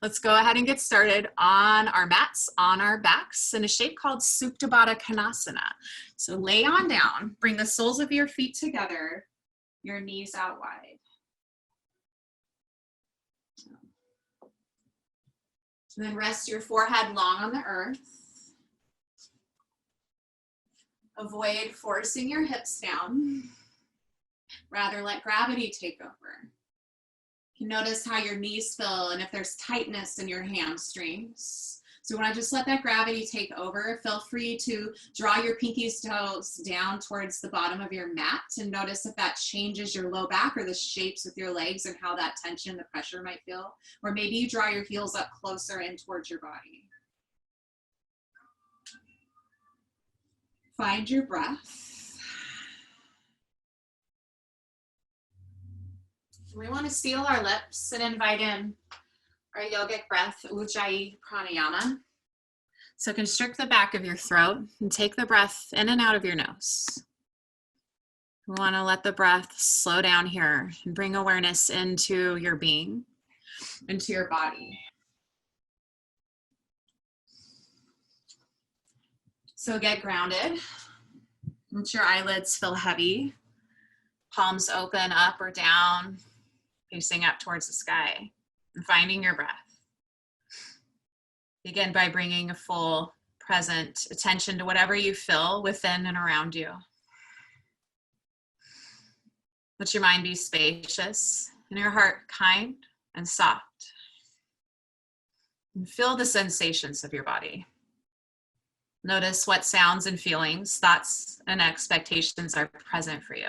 Let's go ahead and get started on our mats, on our backs, in a shape called Supta Baddha Konasana. So lay on down, bring the soles of your feet together, your knees out wide. And then rest your forehead long on the earth. Avoid forcing your hips down. Rather, let gravity take over. You can notice how your knees feel and if there's tightness in your hamstrings. So you want to just let that gravity take over. Feel free to draw your pinky toes down towards the bottom of your mat and notice if that changes your low back or the shapes with your legs and how that tension, the pressure might feel. Or maybe you draw your heels up closer in towards your body. Find your breath. We want to seal our lips and invite in our yogic breath, Ujjayi Pranayama. So constrict the back of your throat and take the breath in and out of your nose. We want to let the breath slow down here and bring awareness into your being, into your body. So get grounded. Let your eyelids feel heavy. Palms open up or down, facing up towards the sky, and finding your breath. Begin by bringing a full present attention to whatever you feel within and around you. Let your mind be spacious and your heart kind and soft. And feel the sensations of your body. Notice what sounds and feelings, thoughts and expectations are present for you.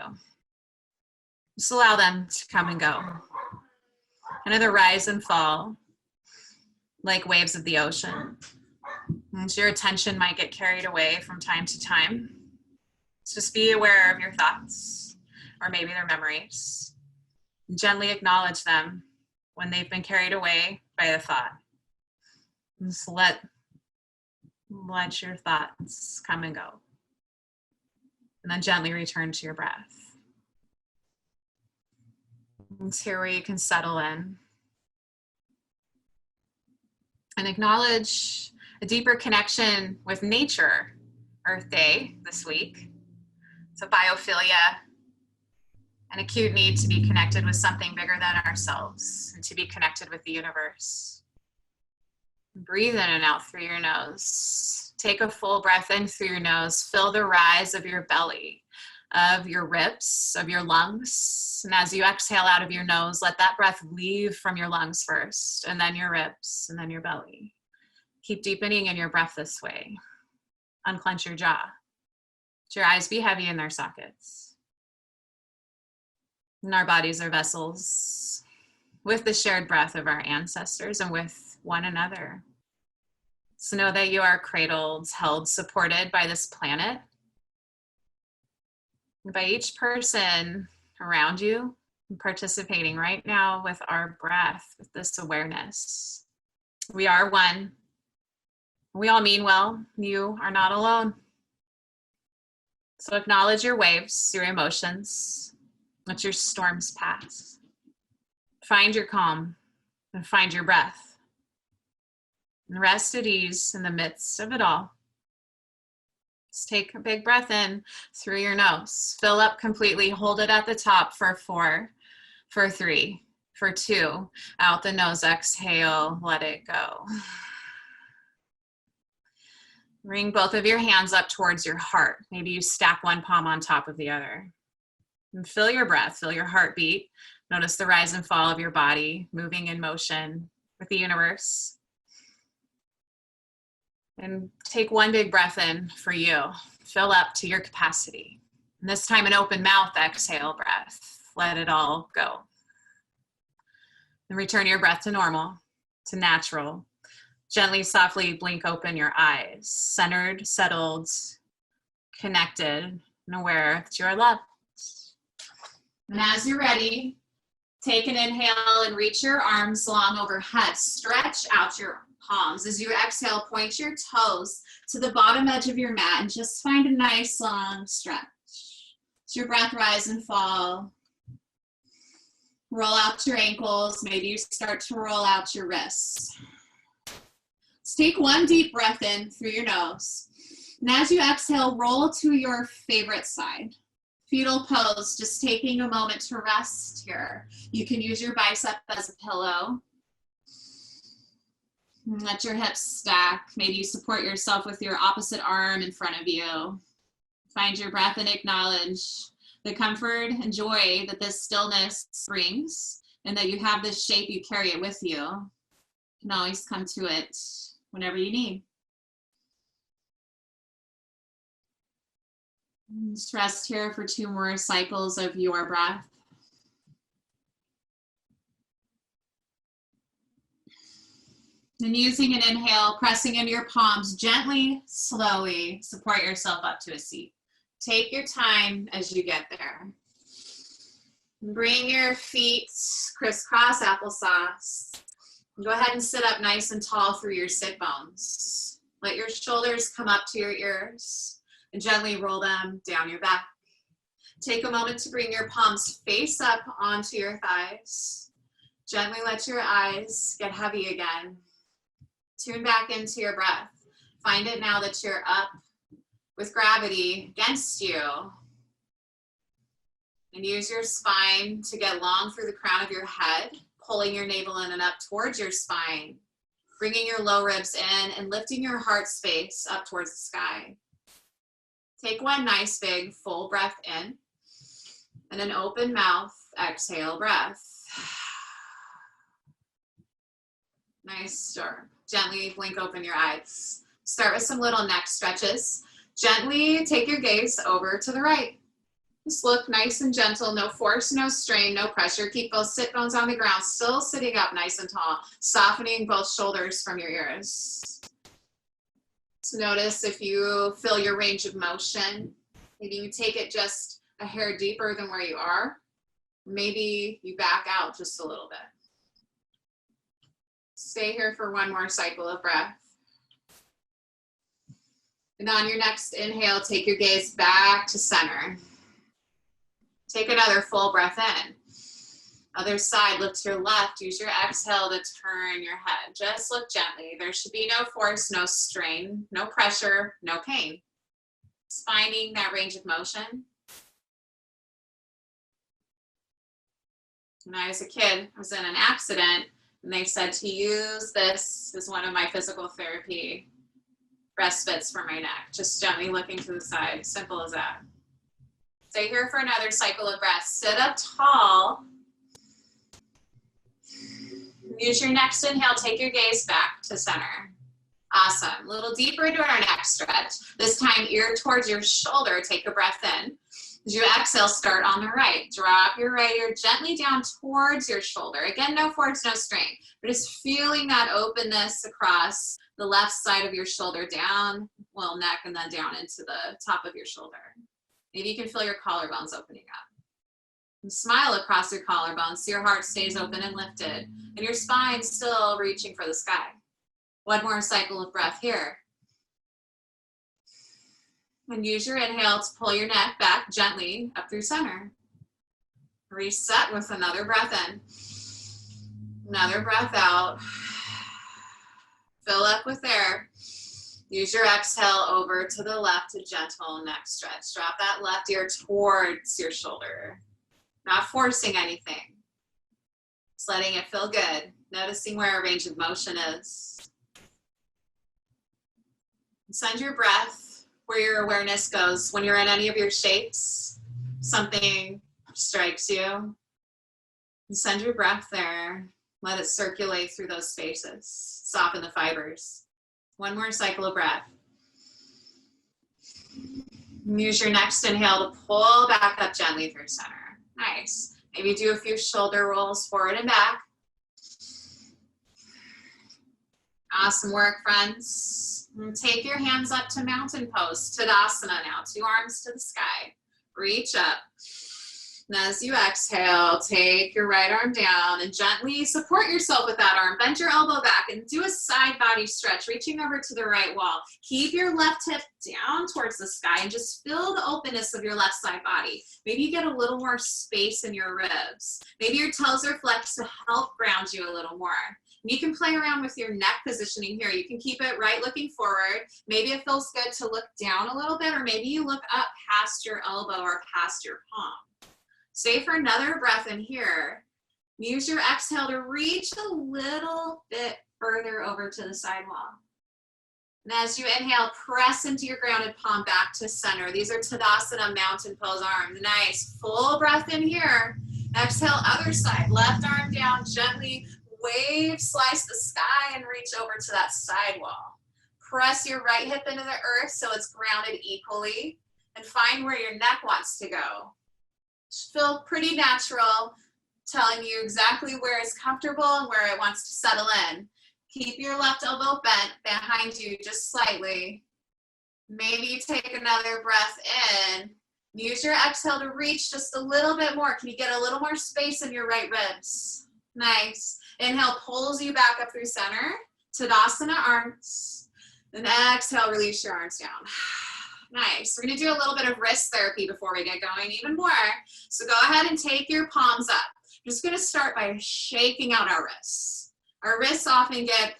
Just allow them to come and go. Kind of the rise and fall, like waves of the ocean. And your attention might get carried away from time to time. So just be aware of your thoughts, or maybe their memories. Gently acknowledge them when they've been carried away by the thought. Just let your thoughts come and go. And then gently return to your breath. It's here where you can settle in and acknowledge a deeper connection with nature, Earth Day this week. So biophilia, an acute need to be connected with something bigger than ourselves and to be connected with the universe. Breathe in and out through your nose. Take a full breath in through your nose. Feel the rise of your belly, of your ribs, of your lungs. And as you exhale out of your nose, let that breath leave from your lungs first, and then your ribs, and then your belly. Keep deepening in your breath this way. Unclench your jaw. Let your eyes be heavy in their sockets. And our bodies are vessels with the shared breath of our ancestors and with one another. So know that you are cradled, held, supported by this planet, by each person around you, participating right now with our breath, with this awareness. We are one. We all mean well. You are not alone. So acknowledge your waves, your emotions. Let your storms pass. Find your calm and find your breath. And rest at ease in the midst of it all. Just take a big breath in through your nose. Fill up completely. Hold it at the top for 4, for 3, for 2. Out the nose, exhale, let it go. Bring both of your hands up towards your heart. Maybe you stack one palm on top of the other. And feel your breath, feel your heartbeat. Notice the rise and fall of your body, moving in motion with the universe. And take one big breath in for you. Fill up to your capacity. And this time an open mouth, exhale breath. Let it all go. And return your breath to normal, to natural. Gently, softly blink open your eyes. Centered, settled, connected, and aware that you are loved. And as you're ready, take an inhale and reach your arms long overhead. Stretch out your palms. As you exhale, point your toes to the bottom edge of your mat and just find a nice long stretch. As your breath rise and fall, Roll out your ankles. Maybe you start to roll out your wrists. Let's take one deep breath in through your nose. And as you exhale, roll to your favorite side. Fetal pose, just taking a moment to rest here. You can use your bicep as a pillow. Let your hips stack. Maybe you support yourself with your opposite arm in front of you. Find your breath and acknowledge the comfort and joy that this stillness brings, and that you have this shape, you carry it with you. You can always come to it whenever you need. Just rest here for 2 more cycles of your breath. And using an inhale, pressing into your palms, gently, slowly support yourself up to a seat. Take your time as you get there. Bring your feet crisscross applesauce. Go ahead and sit up nice and tall through your sit bones. Let your shoulders come up to your ears and gently roll them down your back. Take a moment to bring your palms face up onto your thighs. Gently let your eyes get heavy again. Tune back into your breath. Find it now that you're up with gravity against you. And use your spine to get long through the crown of your head, pulling your navel in and up towards your spine, bringing your low ribs in and lifting your heart space up towards the sky. Take one nice big full breath in, and an open mouth exhale breath. Nice stir. Gently blink open your eyes. Start with some little neck stretches. Gently take your gaze over to the right. Just look nice and gentle, no force, no strain, no pressure. Keep both sit bones on the ground, still sitting up nice and tall, softening both shoulders from your ears. So notice if you feel your range of motion. Maybe you take it just a hair deeper than where you are. Maybe you back out just a little bit. Stay here for 1 more cycle of breath. And on your next inhale, take your gaze back to center. Take another full breath in. Other side, look to your left. Use your exhale to turn your head. Just look gently. There should be no force, no strain, no pressure, no pain. Just finding that range of motion. When I was a kid, I was in an accident, and they said to use this as one of my physical therapy respites for my neck. Just gently looking to the side, simple as that. Stay here for another cycle of breath. Sit up tall. Use your next inhale, take your gaze back to center. Awesome. A little deeper into our neck stretch. This time, ear towards your shoulder. Take a breath in. As you exhale, start on the right. Drop your right ear gently down towards your shoulder. Again, no force, no strain. But just feeling that openness across the left side of your shoulder, down, well, neck, and then down into the top of your shoulder. Maybe you can feel your collarbones opening up. And smile across your collarbones so your heart stays open and lifted, and your spine still reaching for the sky. 1 more cycle of breath here. And use your inhale to pull your neck back gently up through center. Reset with another breath in. Another breath out. Fill up with air. Use your exhale over to the left, a gentle neck stretch. Drop that left ear towards your shoulder. Not forcing anything. Just letting it feel good. Noticing where our range of motion is. Send your breath where your awareness goes. When you're in any of your shapes, something strikes you. And send your breath there. Let it circulate through those spaces. Soften the fibers. 1 more cycle of breath. Use your next inhale to pull back up gently through center. Nice. Maybe do a few shoulder rolls forward and back. Awesome work, friends. And take your hands up to mountain pose, Tadasana now. 2 arms to the sky. Reach up. And as you exhale, take your right arm down and gently support yourself with that arm. Bend your elbow back and do a side body stretch, reaching over to the right wall. Keep your left hip down towards the sky and just feel the openness of your left side body. Maybe you get a little more space in your ribs. Maybe your toes are flexed to help ground you a little more. You can play around with your neck positioning here. You can keep it right looking forward. Maybe it feels good to look down a little bit, or maybe you look up past your elbow or past your palm. Stay for another breath in here. Use your exhale to reach a little bit further over to the side wall. And as you inhale, press into your grounded palm back to center. These are Tadasana mountain pose arms. Nice, full breath in here. Exhale, other side, left arm down, gently wave, slice the sky and reach over to that side wall. Press your right hip into the earth so it's grounded equally, and find where your neck wants to go. Feel pretty natural, telling you exactly where it's comfortable and where it wants to settle in. Keep your left elbow bent behind you just slightly. Maybe you take another breath in. Use your exhale to reach just a little bit more. Can you get a little more space in your right ribs? Nice. Inhale pulls you back up through center. Tadasana arms. Then exhale, release your arms down. Nice. We're going to do a little bit of wrist therapy before we get going even more. So go ahead and take your palms up. I'm just going to start by shaking out our wrists. Our wrists often get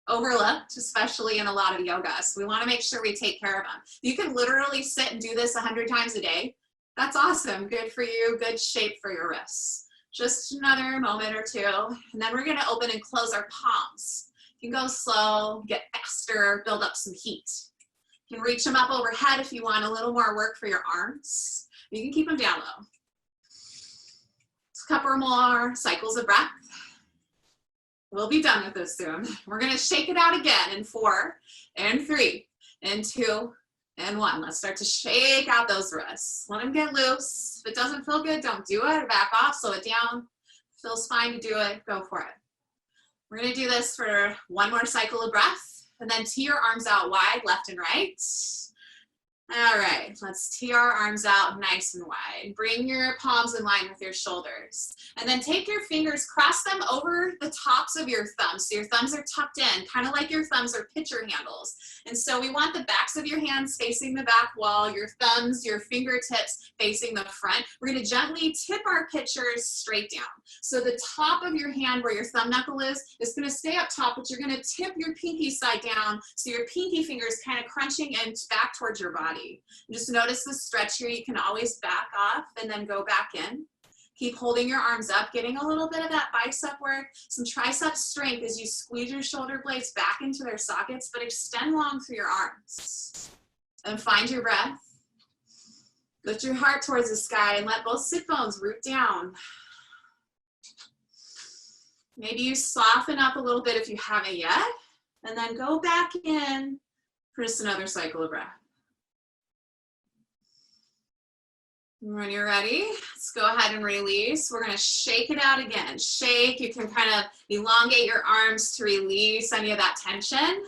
overlooked, especially in a lot of yoga. So we want to make sure we take care of them. You can literally sit and do this 100 times a day. That's awesome. Good for you. Good shape for your wrists. Just another moment or two. And then we're going to open and close our palms. You can go slow, get faster, build up some heat. You can reach them up overhead if you want a little more work for your arms. You can keep them down low. Just a couple more cycles of breath. We'll be done with this soon. We're going to shake it out again in 4 and 3 and 2 and 1. Let's start to shake out those wrists. Let them get loose. If it doesn't feel good, don't do it. Back off, slow it down. Feels fine to do it, go for it. We're going to do this for one more cycle of breath. And then tee your arms out wide, left and right. All right, let's tee our arms out nice and wide. Bring your palms in line with your shoulders. And then take your fingers, cross them over the tops of your thumbs. So your thumbs are tucked in, kind of like your thumbs are pitcher handles. And so we want the backs of your hands facing the back wall, your thumbs, your fingertips facing the front. We're going to gently tip our pitchers straight down. So the top of your hand where your thumb knuckle is going to stay up top, but you're going to tip your pinky side down so your pinky fingers kind of crunching in back towards your body. Just notice the stretch here. You can always back off and then go back in. Keep holding your arms up, getting a little bit of that bicep work, some tricep strength as you squeeze your shoulder blades back into their sockets, but extend long through your arms. And find your breath. Lift your heart towards the sky and let both sit bones root down. Maybe you soften up a little bit if you haven't yet, and then go back in for just another cycle of breath. When you're ready, let's go ahead and release. We're going to shake it out again. Shake. You can kind of elongate your arms to release any of that tension.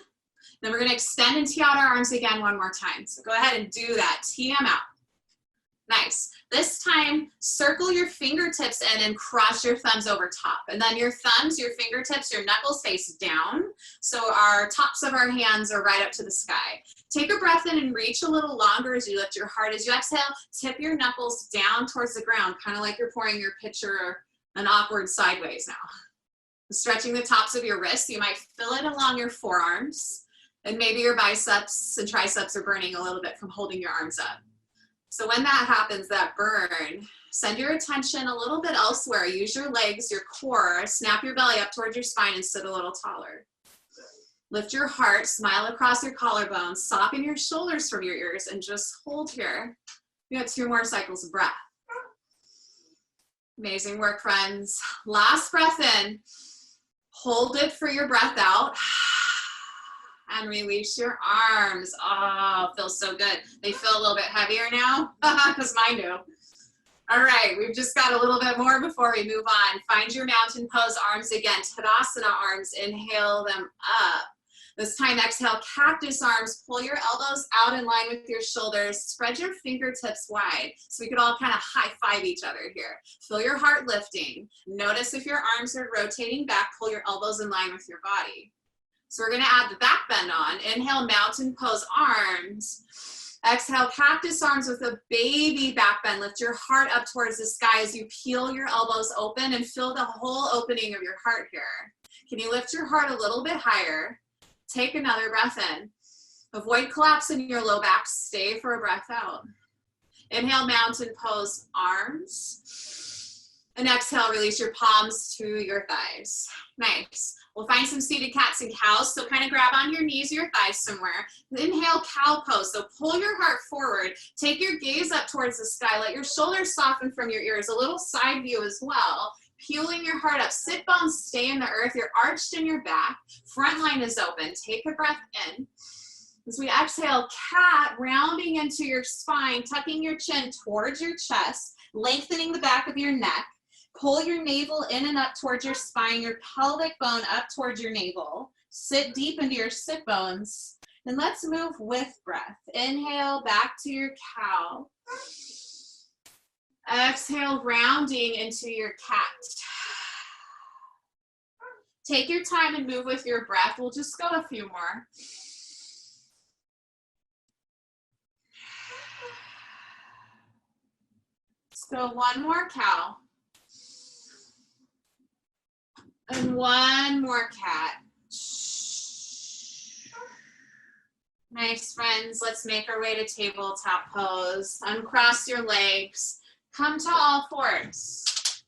Then we're going to extend and tee out our arms again one more time. So go ahead and do that. Tee them out. Nice. This time, circle your fingertips in and cross your thumbs over top. And then your thumbs, your fingertips, your knuckles face down. So our tops of our hands are right up to the sky. Take a breath in and reach a little longer as you lift your heart. As you exhale, tip your knuckles down towards the ground, kind of like you're pouring your pitcher an awkward sideways now. Stretching the tops of your wrists, you might feel it along your forearms. And maybe your biceps and triceps are burning a little bit from holding your arms up. So when that happens, that burn, send your attention a little bit elsewhere. Use your legs, your core, snap your belly up towards your spine and sit a little taller. Lift your heart, smile across your collarbones, soften your shoulders from your ears, and just hold here. We got 2 more cycles of breath. Amazing work, friends. Last breath in. Hold it for your breath out. And release your arms. Oh, feels so good. They feel a little bit heavier now, because mine do. All right, we've just got a little bit more before we move on. Find your mountain pose arms again. Tadasana arms, inhale them up. This time, exhale, cactus arms. Pull your elbows out in line with your shoulders. Spread your fingertips wide so we could all kind of high five each other here. Feel your heart lifting. Notice if your arms are rotating back, pull your elbows in line with your body. So we're gonna add the back bend on. Inhale, mountain pose, arms. Exhale, cactus arms with a baby back bend. Lift your heart up towards the sky as you peel your elbows open and feel the whole opening of your heart here. Can you lift your heart a little bit higher? Take another breath in. Avoid collapsing your low back. Stay for a breath out. Inhale, mountain pose, arms. And exhale, release your palms to your thighs. Nice. We'll find some seated cats and cows. So kind of grab on your knees, your thighs somewhere. Inhale, cow pose. So pull your heart forward. Take your gaze up towards the sky. Let your shoulders soften from your ears. A little side view as well. Peeling your heart up. Sit bones stay in the earth. You're arched in your back. Front line is open. Take a breath in. As we exhale, cat, rounding into your spine, tucking your chin towards your chest, lengthening the back of your neck. Pull your navel in and up towards your spine, your pelvic bone up towards your navel. Sit deep into your sit bones. And let's move with breath. Inhale, back to your cow. Exhale, rounding into your cat. Take your time and move with your breath. We'll just go a few more. Let's go one more cow. And one more cat. Nice, friends. Let's make our way to tabletop pose. Uncross your legs. Come to all fours.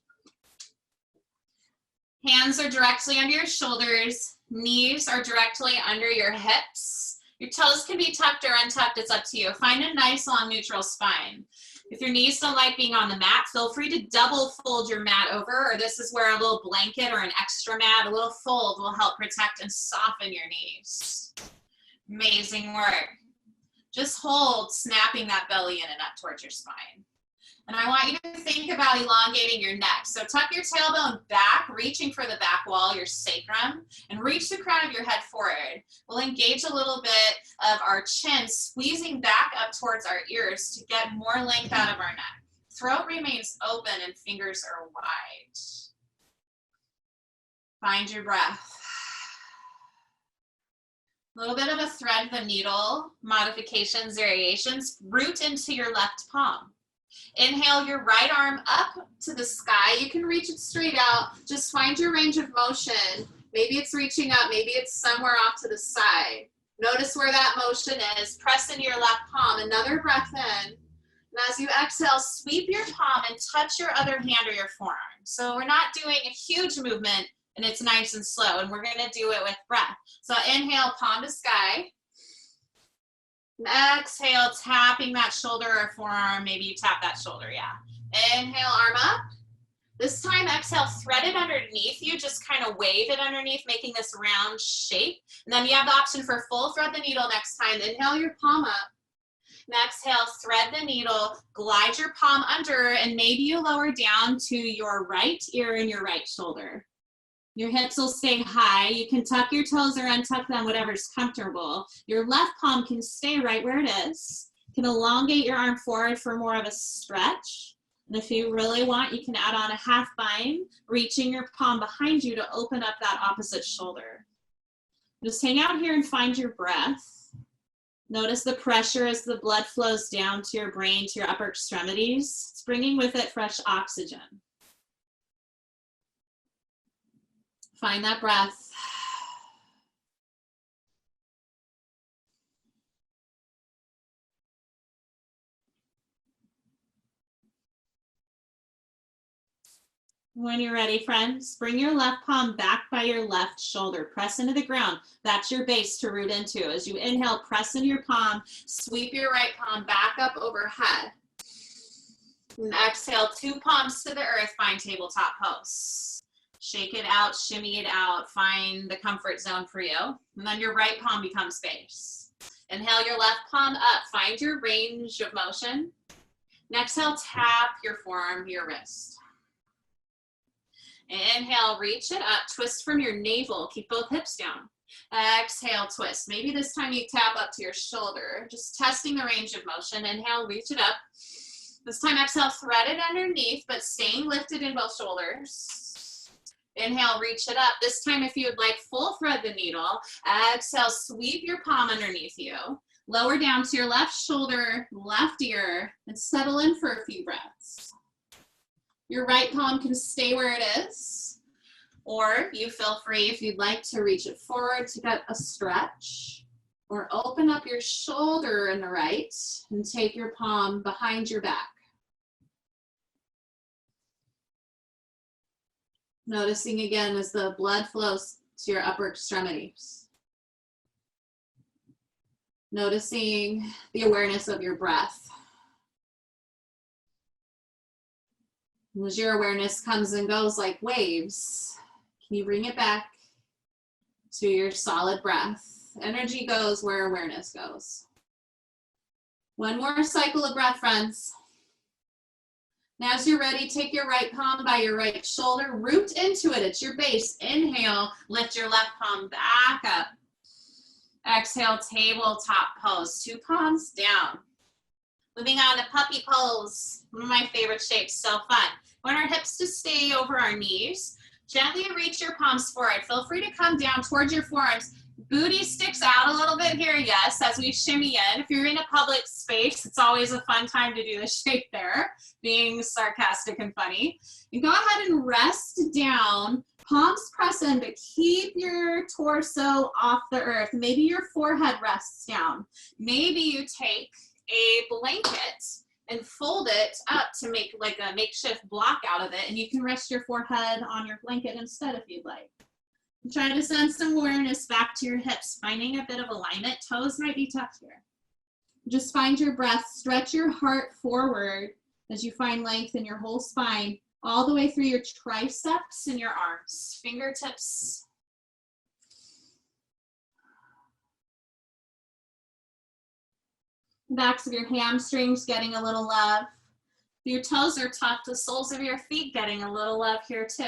Hands are directly under your shoulders. Knees are directly under your hips. Your toes can be tucked or untucked. It's up to you. Find a nice long neutral spine. If your knees don't like being on the mat, feel free to double fold your mat over, or this is where a little blanket or an extra mat, a little fold will help protect and soften your knees. Amazing work. Just hold, snapping that belly in and up towards your spine. And I want you to think about elongating your neck. So tuck your tailbone back, reaching for the back wall, your sacrum, and reach the crown of your head forward. We'll engage a little bit of our chin, squeezing back up towards our ears to get more length out of our neck. Throat remains open and fingers are wide. Find your breath. A little bit of a thread the needle, modifications, variations, root into your left palm. Inhale your right arm up to the sky. You can reach it straight out. Just find your range of motion. Maybe it's reaching up, maybe it's somewhere off to the side. Notice where that motion is. Press into your left palm. Another breath in. And as you exhale, sweep your palm and touch your other hand or your forearm. So we're not doing a huge movement and it's nice and slow, and we're gonna do it with breath. So inhale, palm to sky. And exhale, tapping that shoulder or forearm. Maybe you tap that shoulder, yeah. Inhale, arm up. This time, exhale, thread it underneath you. Just kind of wave it underneath, making this round shape. And then you have the option for full thread the needle next time. Inhale your palm up. And exhale, thread the needle, glide your palm under, and maybe you lower down to your right ear and your right shoulder. Your hips will stay high. You can tuck your toes or untuck them, whatever's comfortable. Your left palm can stay right where it is. You can elongate your arm forward for more of a stretch. And if you really want, you can add on a half bind, reaching your palm behind you to open up that opposite shoulder. Just hang out here and find your breath. Notice the pressure as the blood flows down to your brain, to your upper extremities. It's bringing with it fresh oxygen. Find that breath. When you're ready, friends, bring your left palm back by your left shoulder. Press into the ground. That's your base to root into. As you inhale, press into your palm. Sweep your right palm back up overhead. And exhale, two palms to the earth. Find tabletop pose. Shake it out, shimmy it out, find the comfort zone for you. And then your right palm becomes base. Inhale your left palm up, find your range of motion. And exhale, tap your forearm, your wrist. Inhale, reach it up, twist from your navel, keep both hips down. Exhale, twist. Maybe this time you tap up to your shoulder, just testing the range of motion. Inhale, reach it up. This time, exhale, thread it underneath, but staying lifted in both shoulders. Inhale, reach it up. This time, if you would like, full thread the needle. Exhale, sweep your palm underneath you. Lower down to your left shoulder, left ear, and settle in for a few breaths. Your right palm can stay where it is, or you feel free if you'd like to reach it forward to get a stretch, or open up your shoulder in the right and take your palm behind your back. Noticing again as the blood flows to your upper extremities. Noticing the awareness of your breath. As your awareness comes and goes like waves, can you bring it back to your solid breath? Energy goes where awareness goes. One more cycle of breath, friends. Now, as you're ready, take your right palm by your right shoulder, root into it. It's your base. Inhale, lift your left palm back up. Exhale, tabletop pose. 2 palms down. Moving on to puppy pose. One of my favorite shapes, so fun. Want our hips to stay over our knees. Gently reach your palms forward. Feel free to come down towards your forearms. Booty sticks out a little bit here, yes, as we shimmy in. If you're in a public space, it's always a fun time to do the shape there, being sarcastic and funny. And go ahead and rest down. Palms press in, but keep your torso off the earth. Maybe your forehead rests down. Maybe you take a blanket and fold it up to make like a makeshift block out of it, and you can rest your forehead on your blanket instead if you'd like. Try to send some awareness back to your hips, finding a bit of alignment. Toes might be tough here. Just find your breath. Stretch your heart forward as you find length in your whole spine, all the way through your triceps and your arms. Fingertips. Backs of your hamstrings getting a little love. Your toes are tough. The soles of your feet getting a little love here too.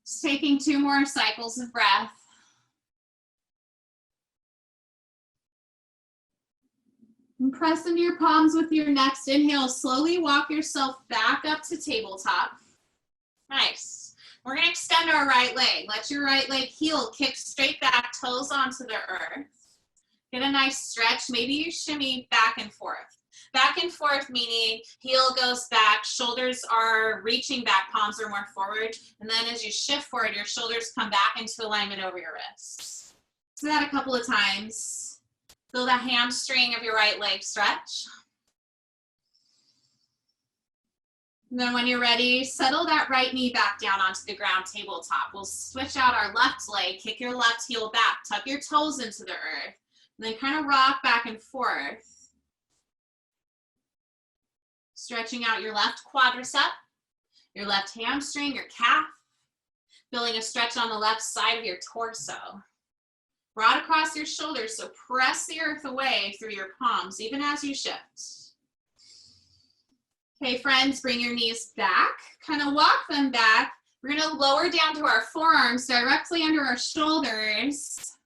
Just taking 2 more cycles of breath. And press into your palms with your next inhale. Slowly walk yourself back up to tabletop. Nice. We're going to extend our right leg. Let your right leg heel kick straight back, toes onto the earth. Get a nice stretch. Maybe you shimmy back and forth. Back and forth meaning heel goes back, shoulders are reaching back, palms are more forward. And then as you shift forward, your shoulders come back into alignment over your wrists. Do that a couple of times. Feel the hamstring of your right leg stretch. And then when you're ready, settle that right knee back down onto the ground, tabletop. We'll switch out our left leg, kick your left heel back, tuck your toes into the earth, and then kind of rock back and forth. Stretching out your left quadricep, your left hamstring, your calf, feeling a stretch on the left side of your torso. Broad across your shoulders, so press the earth away through your palms, even as you shift. Okay, friends, bring your knees back. Kind of walk them back. We're going to lower down to our forearms directly under our shoulders.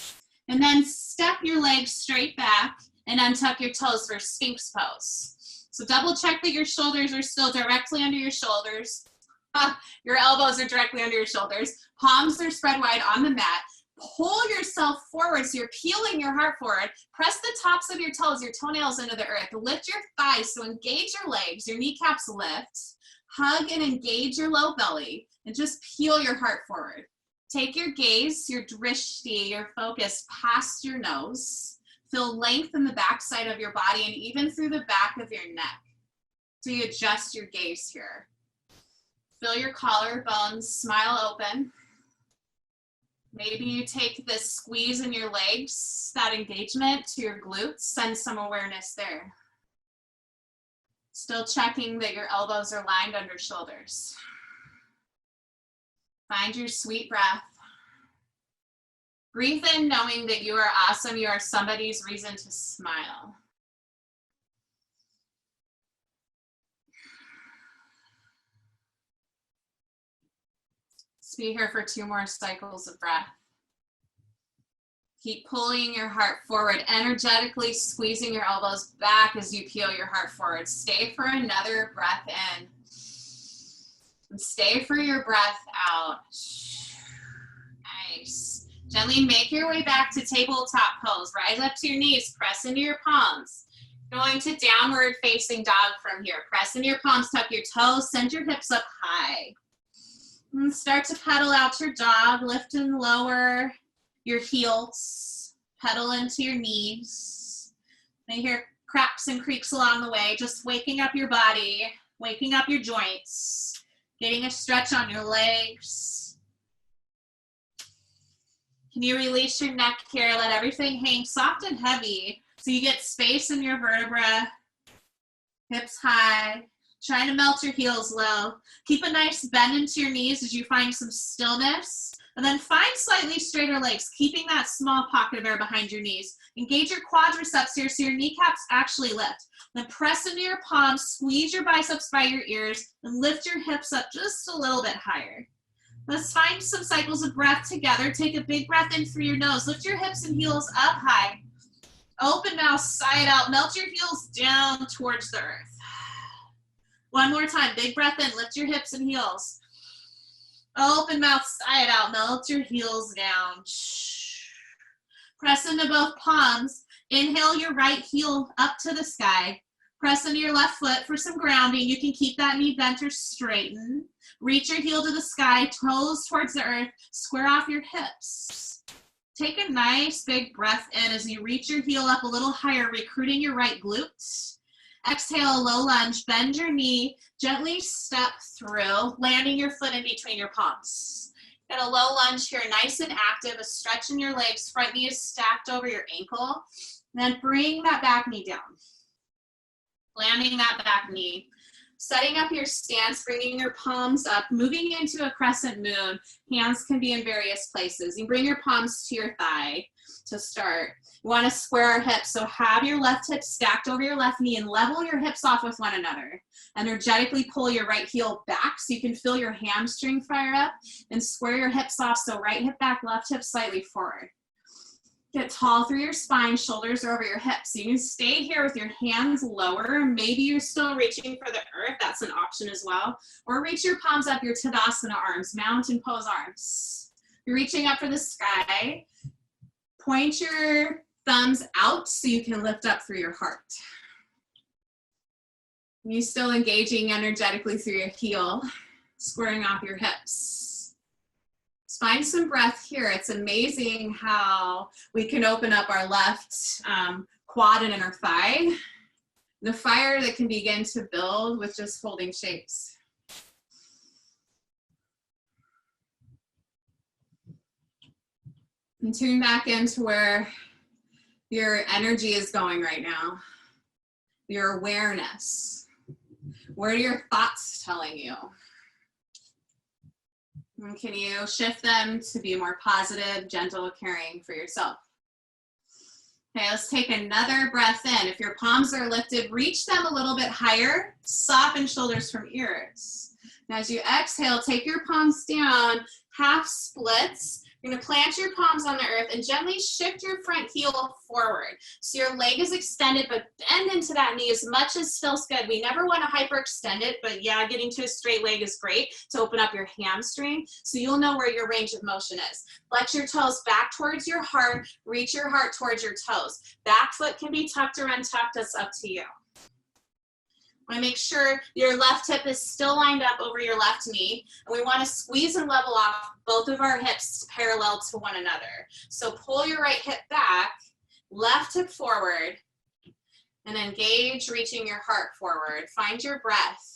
And then step your legs straight back and untuck your toes for Sphinx pose. So double check that your shoulders are still directly under your shoulders. Your elbows are directly under your shoulders. Palms are spread wide on the mat. Pull yourself forward so you're peeling your heart forward. Press the tops of your toes, your toenails into the earth. Lift your thighs, so engage your legs, your kneecaps lift. Hug and engage your low belly and just peel your heart forward. Take your gaze, your drishti, your focus past your nose. Feel length in the back side of your body and even through the back of your neck. So you adjust your gaze here. Feel your collarbones, smile open. Maybe you take this squeeze in your legs, that engagement to your glutes, send some awareness there. Still checking that your elbows are lined under shoulders. Find your sweet breath. Breathe in knowing that you are awesome. You are somebody's reason to smile. Let's be here for 2 more cycles of breath. Keep pulling your heart forward, energetically squeezing your elbows back as you peel your heart forward. Stay for another breath in. And stay for your breath out. Nice. Gently make your way back to tabletop pose. Rise up to your knees, press into your palms. Going to downward facing dog from here. Press into your palms, tuck your toes, send your hips up high. And start to pedal out your dog, lift and lower your heels, pedal into your knees. You hear cracks and creaks along the way, just waking up your body, waking up your joints, getting a stretch on your legs. Can you release your neck here? Let everything hang soft and heavy so you get space in your vertebra, hips high. Trying to melt your heels low. Keep a nice bend into your knees as you find some stillness. And then find slightly straighter legs, keeping that small pocket of air behind your knees. Engage your quadriceps here so your kneecaps actually lift. Then press into your palms, squeeze your biceps by your ears, and lift your hips up just a little bit higher. Let's find some cycles of breath together. Take a big breath in through your nose. Lift your hips and heels up high. Open mouth, side out. Melt your heels down towards the earth. One more time, big breath in, lift your hips and heels. Open mouth, side out, melt your heels down. Press into both palms. Inhale your right heel up to the sky. Press into your left foot for some grounding. You can keep that knee bent or straighten. Reach your heel to the sky, toes towards the earth. Square off your hips. Take a nice big breath in as you reach your heel up a little higher, recruiting your right glutes. Exhale, low lunge, bend your knee, gently step through, landing your foot in between your palms. Get a low lunge here, nice and active, a stretch in your legs, front knee is stacked over your ankle. Then bring that back knee down. Landing that back knee. Setting up your stance, bringing your palms up, moving into a crescent moon. Hands can be in various places. You bring your palms to your thigh to start. You want to square our hips, so have your left hip stacked over your left knee and level your hips off with one another. Energetically pull your right heel back so you can feel your hamstring fire up and square your hips off, so right hip back, left hip slightly forward. Get tall through your spine, shoulders are over your hips. You can stay here with your hands lower. Maybe you're still reaching for the earth, that's an option as well. Or reach your palms up, your Tadasana arms, mountain pose arms. You're reaching up for the sky. Point your thumbs out so you can lift up through your heart. You're still engaging energetically through your heel, squaring off your hips. Let's find some breath here. It's amazing how we can open up our left quad and inner thigh. The fire that can begin to build with just holding shapes. And tune back into where your energy is going right now. Your awareness. What are your thoughts telling you? And can you shift them to be more positive, gentle, caring for yourself? Okay, let's take another breath in. If your palms are lifted, reach them a little bit higher. Soften shoulders from ears. Now as you exhale, take your palms down, half splits. You're gonna plant your palms on the earth and gently shift your front heel forward. So your leg is extended, but bend into that knee as much as feels good. We never wanna hyperextend it, but yeah, getting to a straight leg is great to open up your hamstring so you'll know where your range of motion is. Flex your toes back towards your heart, reach your heart towards your toes. Back foot can be tucked or untucked, that's up to you. Want to make sure your left hip is still lined up over your left knee. And we want to squeeze and level off both of our hips parallel to one another. So pull your right hip back, left hip forward, and engage, reaching your heart forward. Find your breath.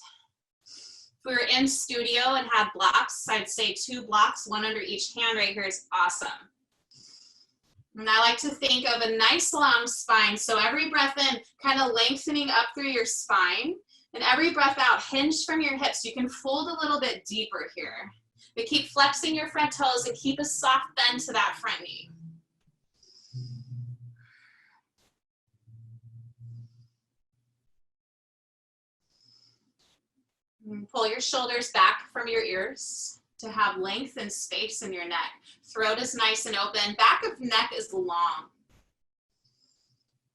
If we were in studio and had blocks, I'd say 2 blocks, 1 under each hand right here is awesome. And I like to think of a nice long spine. So every breath in, kind of lengthening up through your spine. And every breath out, hinge from your hips. You can fold a little bit deeper here. But keep flexing your front toes and keep a soft bend to that front knee. And pull your shoulders back from your ears. to have length and space in your neck. Throat is nice and open. Back of neck is long.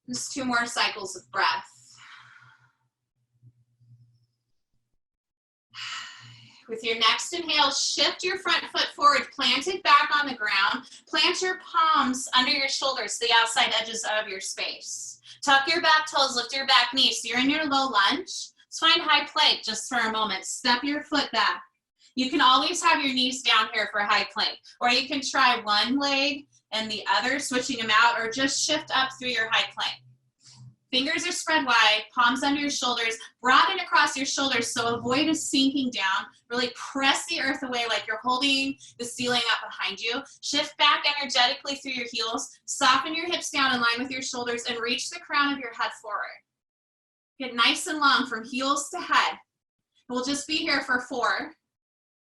Just 2 more cycles of breath. With your next inhale, shift your front foot forward, plant it back on the ground. Plant your palms under your shoulders, the outside edges of your space. Tuck your back toes, lift your back knees. So you're in your low lunge. Let's find high plank just for a moment. Step your foot back. You can always have your knees down here for high plank, or you can try one leg and the other, switching them out, or just shift up through your high plank. Fingers are spread wide, palms under your shoulders, broaden across your shoulders, so avoid a sinking down. Really press the earth away like you're holding the ceiling up behind you. Shift back energetically through your heels, soften your hips down in line with your shoulders, and reach the crown of your head forward. Get nice and long from heels to head. We'll just be here for 4.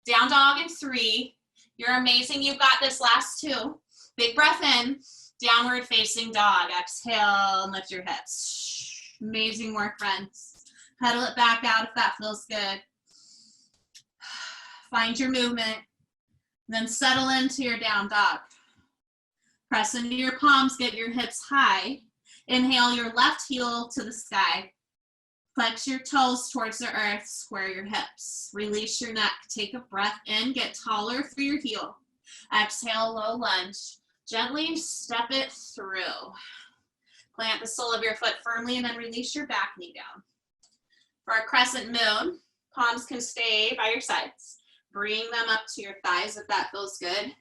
Down dog in 3. You're amazing. You've got this. Last 2. Big breath in. Downward facing dog. Exhale and lift your hips. Amazing work, friends. Pedal it back out if that feels good. Find your movement. Then settle into your down dog. Press into your palms. Get your hips high. Inhale your left heel to the sky. Flex your toes towards the earth. Square your hips. Release your neck. Take a breath in. Get taller through your heel. Exhale, low lunge. Gently step it through. Plant the sole of your foot firmly and then release your back knee down. For our crescent moon, palms can stay by your sides. Bring them up to your thighs if that feels good.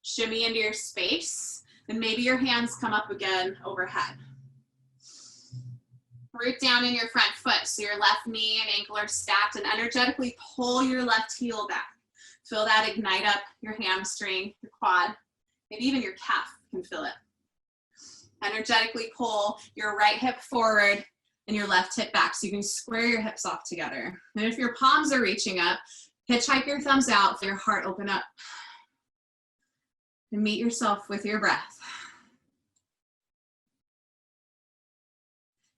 Shimmy into your space, and maybe your hands come up again overhead. Root down in your front foot so your left knee and ankle are stacked, and energetically pull your left heel back. Feel that ignite up your hamstring, your quad. Maybe even your calf can feel it. Energetically pull your right hip forward and your left hip back so you can square your hips off together. And if your palms are reaching up, hitchhike your thumbs out, feel your heart open up. And meet yourself with your breath.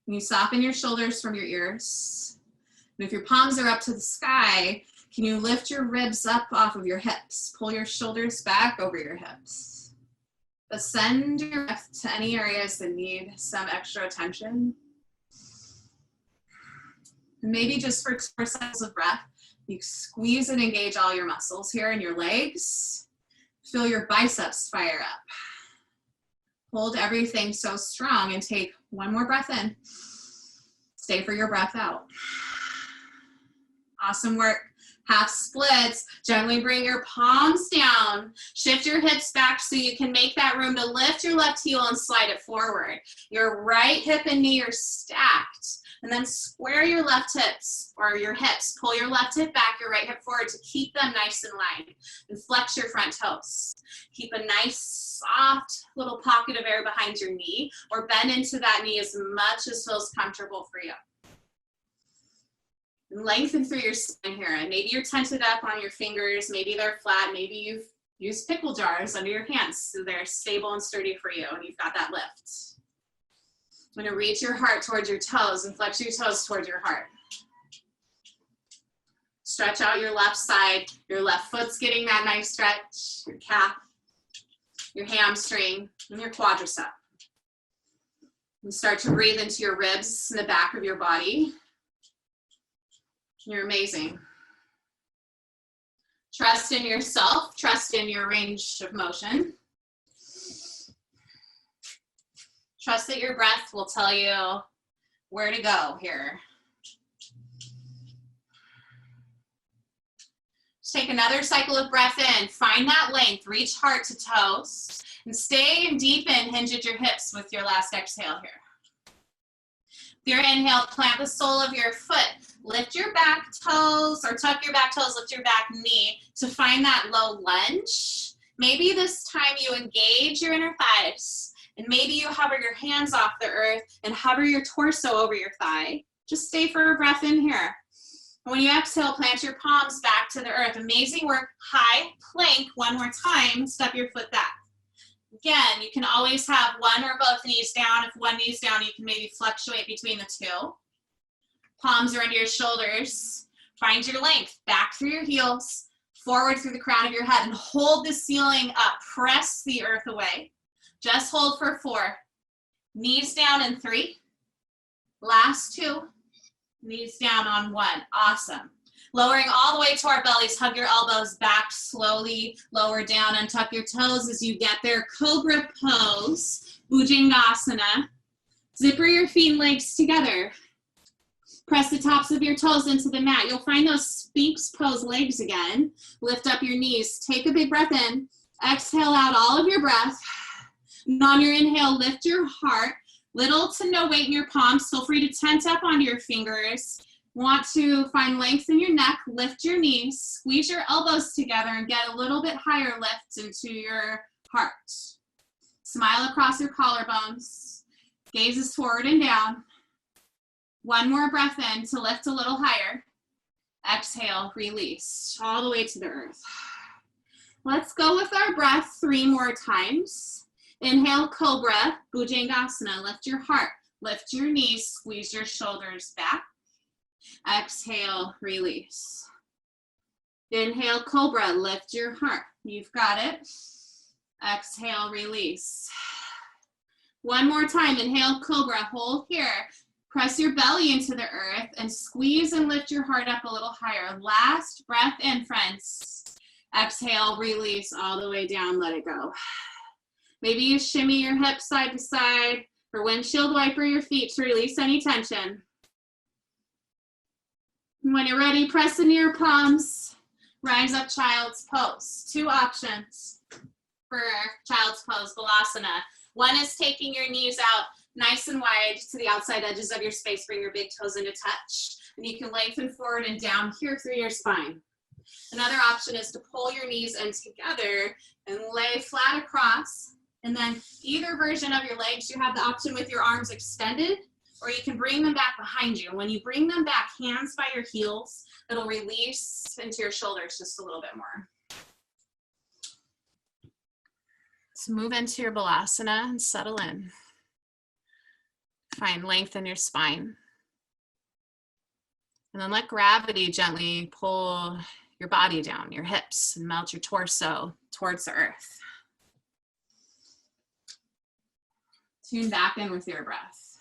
Can you soften your shoulders from your ears? And if your palms are up to the sky, can you lift your ribs up off of your hips? Pull your shoulders back over your hips. Ascend your breath to any areas that need some extra attention. And maybe just for 4 cycles of breath, you squeeze and engage all your muscles here in your legs. Feel your biceps fire up. Hold everything so strong and take 1 more breath in. Stay for your breath out. Awesome work. Half splits. Gently bring your palms down. Shift your hips back so you can make that room to lift your left heel and slide it forward. Your right hip and knee are stacked. And then square your left hips or your hips. Pull your left hip back, your right hip forward to keep them nice and lined. And flex your front toes. Keep a nice, soft little pocket of air behind your knee, or bend into that knee as much as feels comfortable for you. And lengthen through your spine here. And maybe you're tented up on your fingers. Maybe they're flat. Maybe you've used pickle jars under your hands so they're stable and sturdy for you and you've got that lift. I'm going to reach your heart towards your toes and flex your toes towards your heart. Stretch out your left side. Your left foot's getting that nice stretch. Your calf, your hamstring, and your quadricep. And start to breathe into your ribs in the back of your body. You're amazing. Trust in yourself. Trust in your range of motion. Trust that your breath will tell you where to go here. Just take another cycle of breath in. Find that length. Reach heart to toes. And stay and deepen. Hinge at your hips with your last exhale here. With your inhale, plant the sole of your foot. Lift your back toes, or tuck your back toes, lift your back knee to find that low lunge. Maybe this time you engage your inner thighs, and maybe you hover your hands off the earth and hover your torso over your thigh. Just stay for a breath in here. And when you exhale, plant your palms back to the earth. Amazing work. High plank. 1 more time. Step your foot back. Again, you can always have 1 or both knees down. If 1 knee's down, you can maybe fluctuate between the 2. Palms are under your shoulders. Find your length. Back through your heels. forward through the crown of your head and hold the ceiling up. Press the earth away. Just hold for 4. Knees down in 3. Last 2. Knees down on 1. Awesome. Lowering all the way to our bellies. Hug your elbows back slowly. Lower down and tuck your toes as you get there. Cobra pose. Bhujangasana. Zipper your feet and legs together. Press the tops of your toes into the mat. You'll find those Sphinx pose legs again. Lift up your knees. Take a big breath in. Exhale out all of your breath. And on your inhale, lift your heart. Little to no weight in your palms. Feel free to tent up onto your fingers. Want to find length in your neck. Lift your knees. Squeeze your elbows together and get a little bit higher lift into your heart. Smile across your collarbones. Gazes forward and down. One more breath in to lift a little higher. Exhale, release, all the way to the earth. Let's go with our breath 3 more times. Inhale, Cobra, Bhujangasana. Lift your heart, lift your knees, squeeze your shoulders back. Exhale, release. Inhale, Cobra, lift your heart. You've got it. Exhale, release. One more time, inhale, Cobra, hold here. Press your belly into the earth and squeeze and lift your heart up a little higher. Last breath in, friends. Exhale, release all the way down, let it go. Maybe you shimmy your hips side to side or windshield wiper your feet to release any tension. When you're ready, press into your palms. Rise up, child's pose. 2 options for child's pose, Balasana. One is taking your knees out nice and wide to the outside edges of your space. Bring your big toes into touch. And you can lengthen forward and down here through your spine. Another option is to pull your knees in together and lay flat across. And then either version of your legs, you have the option with your arms extended, or you can bring them back behind you. When you bring them back, hands by your heels, it'll release into your shoulders just a little bit more. Let's move into your Balasana and settle in. Find length in your spine. And then let gravity gently pull your body down, your hips, and melt your torso towards the earth. Tune back in with your breath.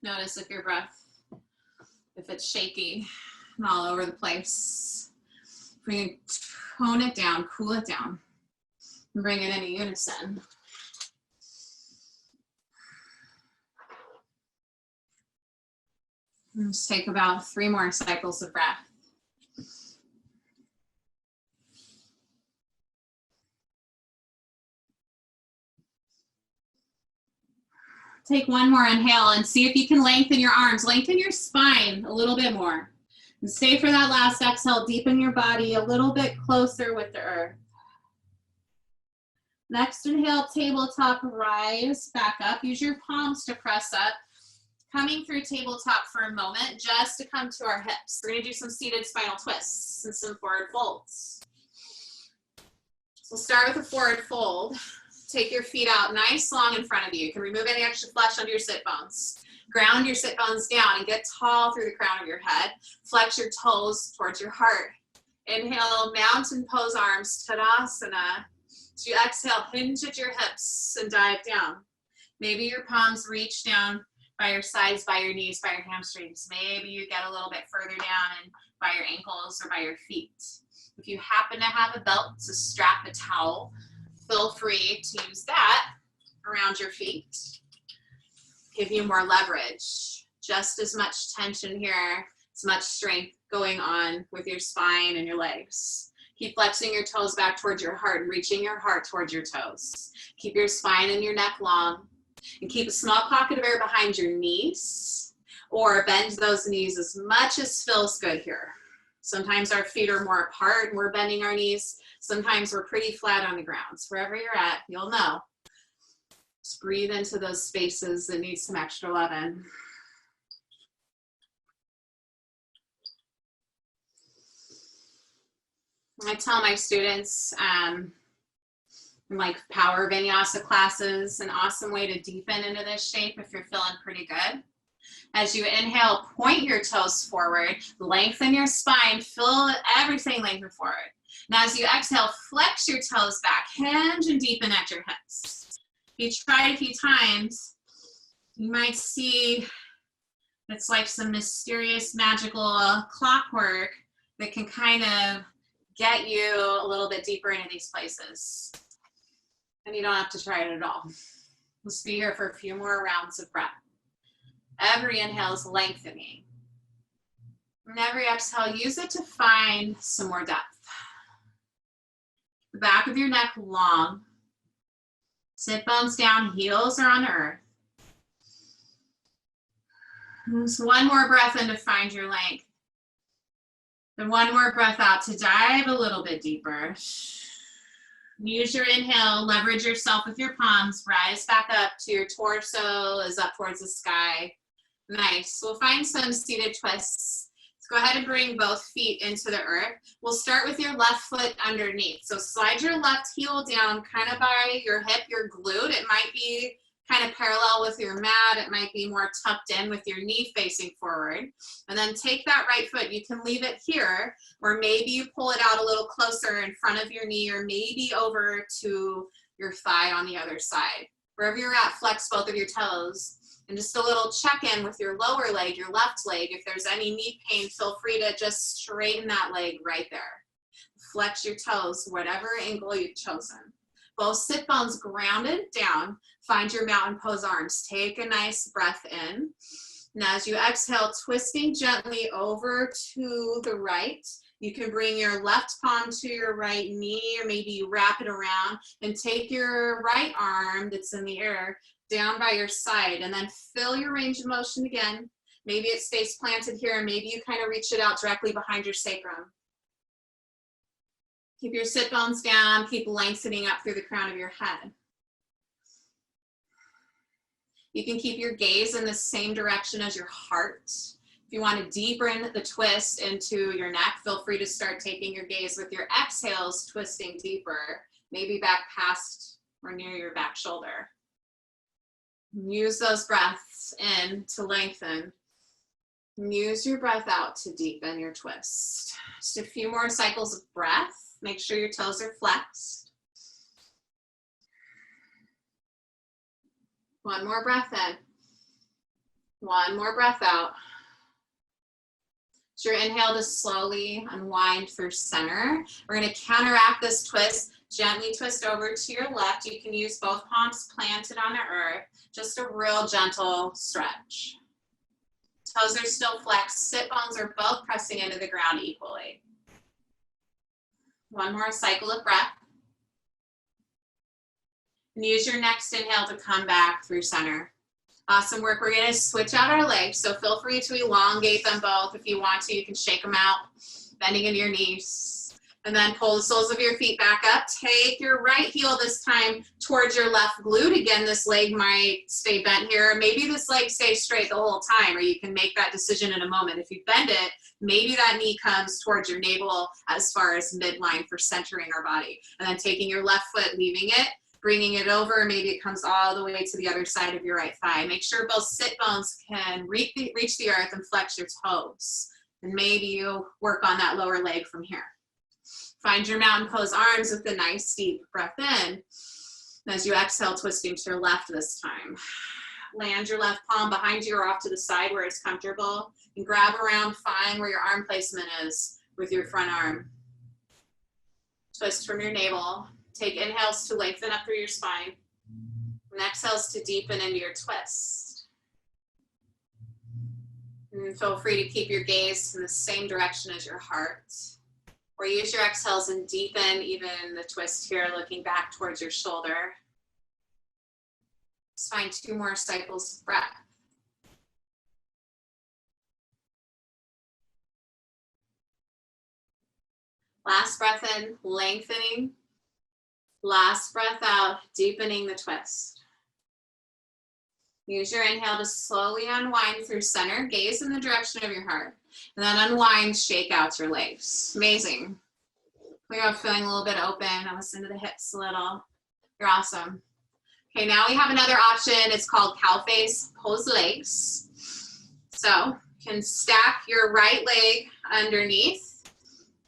Notice if your breath, if it's shaky and all over the place, bring it, tone it down, cool it down, and bring it into unison. And just take about 3 more cycles of breath. Take one more inhale and see if you can lengthen your arms, lengthen your spine a little bit more. And stay for that last exhale, deepen your body a little bit closer with the earth. Next inhale, tabletop, rise back up. Use your palms to press up. Coming through tabletop for a moment, just to come to our hips. We're gonna do some seated spinal twists and some forward folds. So we'll start with a forward fold. Take your feet out nice long in front of you. You can remove any extra flesh under your sit bones. Ground your sit bones down and get tall through the crown of your head. Flex your toes towards your heart. Inhale, mountain pose arms, Tadasana. As you exhale, hinge at your hips and dive down. Maybe your palms reach down by your sides, by your knees, by your hamstrings. Maybe you get a little bit further down and by your ankles or by your feet. If you happen to have a belt to strap a towel, feel free to use that around your feet. Give you more leverage. Just as much tension here, as much strength going on with your spine and your legs. Keep flexing your toes back towards your heart and reaching your heart towards your toes. Keep your spine and your neck long. And keep a small pocket of air behind your knees, or bend those knees as much as feels good here. Sometimes our feet are more apart and we're bending our knees. Sometimes we're pretty flat on the ground. So wherever you're at, you'll know. Just breathe into those spaces that need some extra love in. I tell my students, like power vinyasa classes, an awesome way to deepen into this shape if you're feeling pretty good As you inhale, point your toes forward, lengthen your spine, feel everything lengthen forward. Now as you exhale, flex your toes back, hinge and deepen at your hips. If you try it a few times, you might see it's like some mysterious magical clockwork that can kind of get you a little bit deeper into these places. And you don't have to try it at all. Let's be here for a few more rounds of breath. Every inhale is lengthening. And every exhale, use it to find some more depth. The back of your neck long. Sit bones down, heels are on the earth. Just one more breath in to find your length. And one more breath out to dive a little bit deeper. Use your inhale, leverage yourself with your palms, rise back up to your torso is up towards the sky. Nice. We'll find some seated twists. Let's go ahead and bring both feet into the earth. We'll start with your left foot underneath. So slide your left heel down kind of by your hip, your glute. It might be kind of parallel with your mat. It might be more tucked in with your knee facing forward. And then take that right foot. You can leave it here, or maybe you pull it out a little closer in front of your knee, or maybe over to your thigh on the other side. Wherever you're at, flex both of your toes. And just a little check-in with your lower leg, your left leg. If there's any knee pain, feel free to just straighten that leg right there. Flex your toes, whatever angle you've chosen. Both sit bones grounded down. Find your mountain pose arms. Take a nice breath in. Now as you exhale, twisting gently over to the right. You can bring your left palm to your right knee, or maybe you wrap it around and take your right arm that's in the air down by your side, and then feel your range of motion again. Maybe it stays planted here, and maybe you kind of reach it out directly behind your sacrum. Keep your sit bones down, keep lengthening up through the crown of your head. You can keep your gaze in the same direction as your heart. If you want to deepen the twist into your neck, feel free to start taking your gaze with your exhales, twisting deeper, maybe back past or near your back shoulder. Use those breaths in to lengthen. Use your breath out to deepen your twist. Just a few more cycles of breath. Make sure your toes are flexed. One more breath in. One more breath out. So your inhale to slowly unwind through center. We're going to counteract this twist. Gently twist over to your left. You can use both palms planted on the earth. Just a real gentle stretch. Toes are still flexed. Sit bones are both pressing into the ground equally. One more cycle of breath. And use your next inhale to come back through center. Awesome work. We're going to switch out our legs, so feel free to elongate them both. If you want to, you can shake them out, bending into your knees. And then pull the soles of your feet back up. Take your right heel this time towards your left glute. Again, this leg might stay bent here. Maybe this leg stays straight the whole time, or you can make that decision in a moment. If you bend it, maybe that knee comes towards your navel as far as midline for centering our body. And then taking your left foot, leaving it, bringing it over, maybe it comes all the way to the other side of your right thigh. Make sure both sit bones can reach the earth and flex your toes. And maybe you work on that lower leg from here. Find your mountain pose arms with a nice deep breath in. As you exhale, twisting to your left this time. Land your left palm behind you or off to the side where it's comfortable. And grab around, find where your arm placement is with your front arm. Twist from your navel. Take inhales to lengthen up through your spine. And exhales to deepen into your twist. And feel free to keep your gaze in the same direction as your heart. Or use your exhales and deepen even the twist here, looking back towards your shoulder. Just find 2 more cycles of breath. Last breath in, lengthening. Last breath out, deepening the twist. Use your inhale to slowly unwind through center, gaze in the direction of your heart, and then unwind, shake out your legs. Amazing. We are feeling a little bit open. I listen to the hips a little. You're awesome. Okay, now we have another option. It's called cow face, pose legs. So you can stack your right leg underneath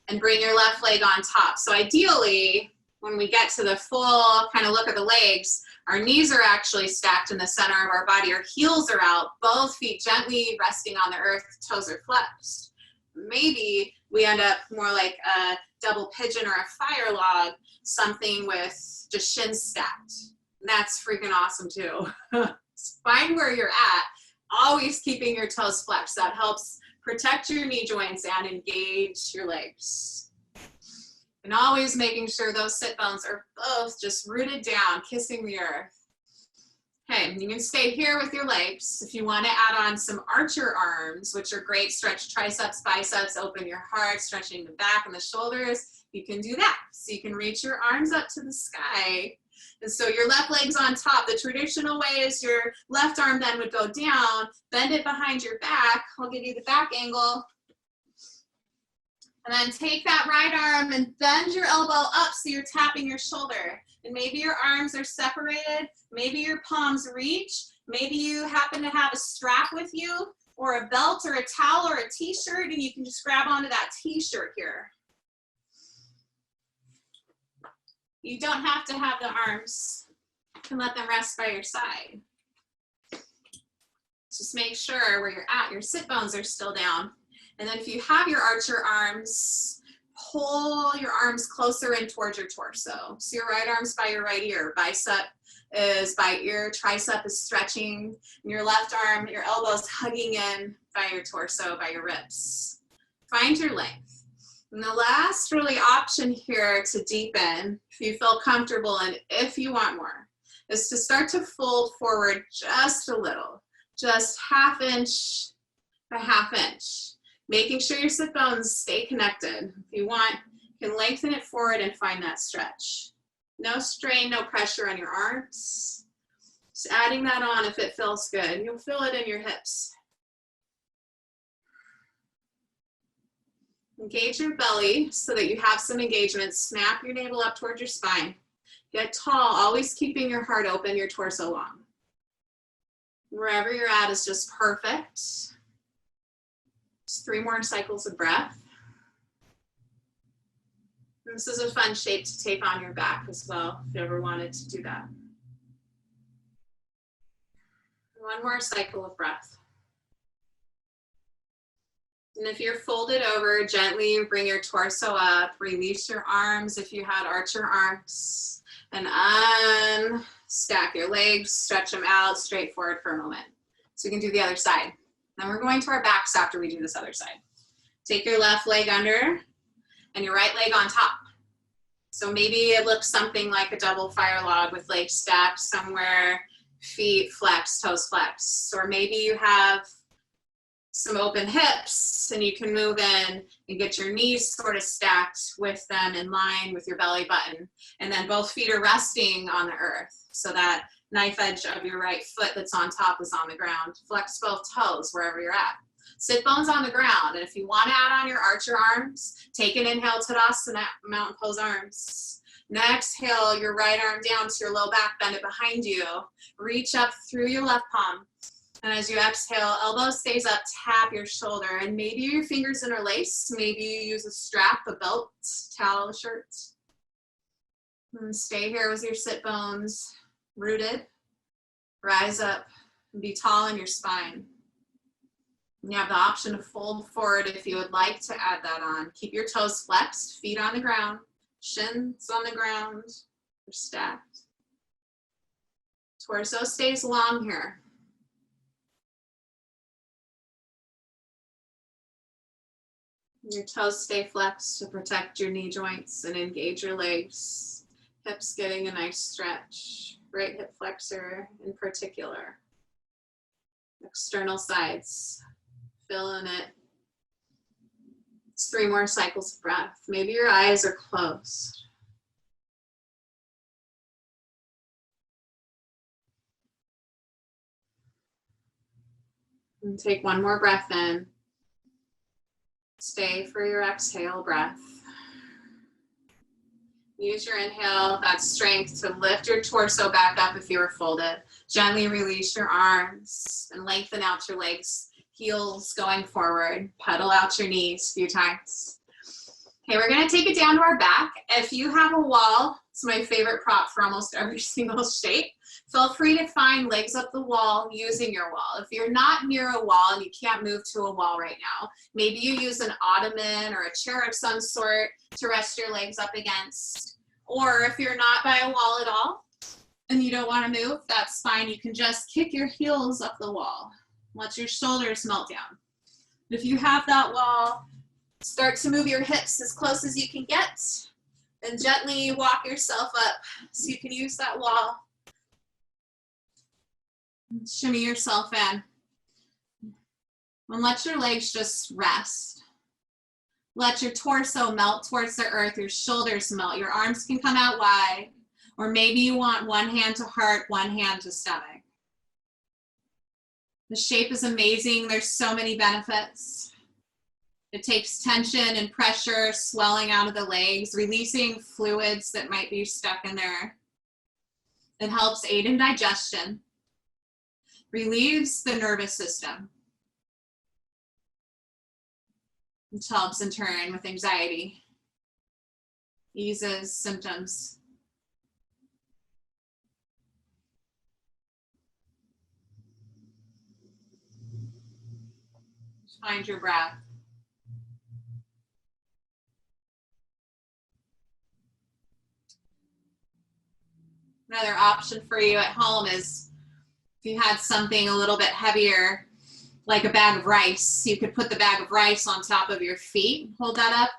and bring your left leg on top. So ideally, when we get to the full kind of look at the legs, our knees are actually stacked in the center of our body. Our heels are out, both feet gently resting on the earth, toes are flexed. Maybe we end up more like a double pigeon or a fire log, something with just shins stacked. And that's freaking awesome too. Find where you're at, always keeping your toes flexed. That helps protect your knee joints and engage your legs. And always making sure those sit bones are both just rooted down, kissing the earth. Okay, you can stay here with your legs. If you want to add on some archer arms, which are great, stretch triceps, biceps, open your heart, stretching the back and the shoulders, you can do that. So you can reach your arms up to the sky. And so your left leg's on top. The traditional way is your left arm then would go down, bend it behind your back. I'll give you the back angle. And then take that right arm and bend your elbow up so you're tapping your shoulder. And maybe your arms are separated, maybe your palms reach, maybe you happen to have a strap with you, or a belt or a towel or a t-shirt, and you can just grab onto that t-shirt here. You don't have to have the arms. You can let them rest by your side. Just make sure where you're at, your sit bones are still down. And then if you have your archer arms, pull your arms closer in towards your torso. So your right arm's by your right ear, bicep is by ear, tricep is stretching, and your left arm, your elbows hugging in by your torso, by your ribs. Find your length. And the last really option here to deepen, if you feel comfortable and if you want more, is to start to fold forward just a little, just ½ inch by ½ inch. Making sure your sit bones stay connected. If you want, you can lengthen it forward and find that stretch. No strain, no pressure on your arms. Just adding that on if it feels good. You'll feel it in your hips. Engage your belly so that you have some engagement. Snap your navel up towards your spine. Get tall, always keeping your heart open, your torso long. Wherever you're at is just perfect. Just 3 more cycles of breath. And this is a fun shape to take on your back as well, if you ever wanted to do that. 1 more cycle of breath. And if you're folded over, gently bring your torso up, release your arms if you had archer arms, and unstack your legs, stretch them out, straight forward for a moment. So we can do the other side. Then we're going to our backs after we do this other side. Take your left leg under and your right leg on top. So maybe it looks something like a double fire log with legs stacked somewhere, feet flexed, toes flexed. Or maybe you have some open hips and you can move in and get your knees sort of stacked with them in line with your belly button. And then both feet are resting on the earth so that knife edge of your right foot that's on top is on the ground. Flex both toes wherever you're at. Sit bones on the ground. And if you want to add on your archer arms, take an inhale, Tadasana, mountain pose arms. Now exhale, your right arm down to your low back, bend it behind you. Reach up through your left palm. And as you exhale, elbow stays up, tap your shoulder. And maybe your fingers interlace. Maybe you use a strap, a belt, towel, shirt. And stay here with your sit bones rooted. Rise up and be tall in your spine. And you have the option to fold forward if you would like to add that on. Keep your toes flexed, feet on the ground, shins on the ground, or stacked. Torso stays long here. Your toes stay flexed to protect your knee joints and engage your legs. Hips getting a nice stretch. Right hip flexor in particular. External sides. Feeling it. It's 3 more cycles of breath. Maybe your eyes are closed. And take 1 more breath in. Stay for your exhale breath. Use your inhale, that strength to lift your torso back up if you were folded. Gently release your arms and lengthen out your legs. heels going forward. Pedal out your knees a few times. Okay, we're gonna take it down to our back. If you have a wall, it's my favorite prop for almost every single shape. Feel free to find legs up the wall using your wall. If you're not near a wall and you can't move to a wall right now, maybe you use an ottoman or a chair of some sort to rest your legs up against. Or if you're not by a wall at all and you don't want to move, that's fine. You can just kick your heels up the wall. Let your shoulders melt down. If you have that wall, start to move your hips as close as you can get and gently walk yourself up so you can use that wall. Shimmy yourself in. And let your legs just rest. Let your torso melt towards the earth, your shoulders melt, your arms can come out wide, or maybe you want one hand to heart, one hand to stomach. The shape is amazing. There's so many benefits. It takes tension and pressure, swelling out of the legs, releasing fluids that might be stuck in there. It helps aid in digestion, relieves the nervous system, which helps in turn with anxiety, eases symptoms. Find your breath. Another option for you at home is if you had something a little bit heavier, like a bag of rice, you could put the bag of rice on top of your feet, hold that up.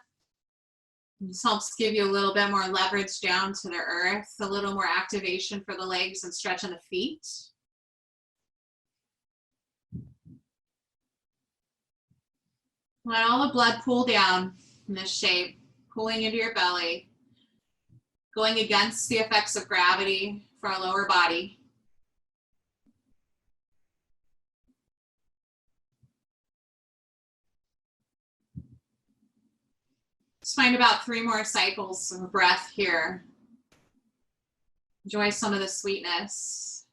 This helps give you a little bit more leverage down to the earth, a little more activation for the legs and stretching the feet. Let all the blood pool down in this shape, pooling into your belly, going against the effects of gravity for our lower body. Let's find about 3 more cycles of breath here. Enjoy some of the sweetness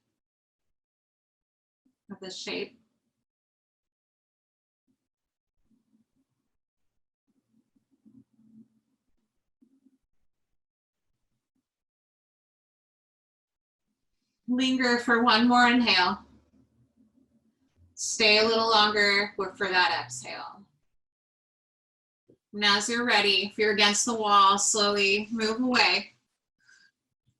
of this shape. Linger for one more inhale. Stay a little longer for that exhale. And as you're ready, if you're against the wall, slowly move away.